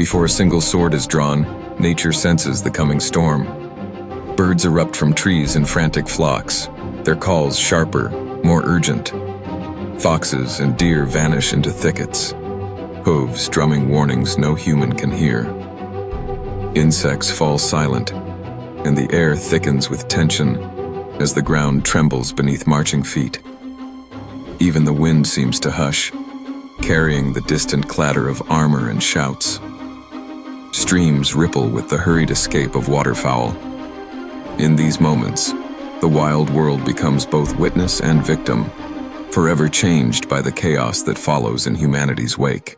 Before a single sword is drawn, nature senses the coming storm. Birds erupt from trees in frantic flocks, their calls sharper, more urgent. Foxes and deer vanish into thickets, hooves drumming warnings no human can hear. Insects fall silent, and the air thickens with tension as the ground trembles beneath marching feet. Even the wind seems to hush, carrying the distant clatter of armor and shouts. Streams ripple with the hurried escape of waterfowl. In these moments, the wild world becomes both witness and victim, forever changed by the chaos that follows in humanity's wake.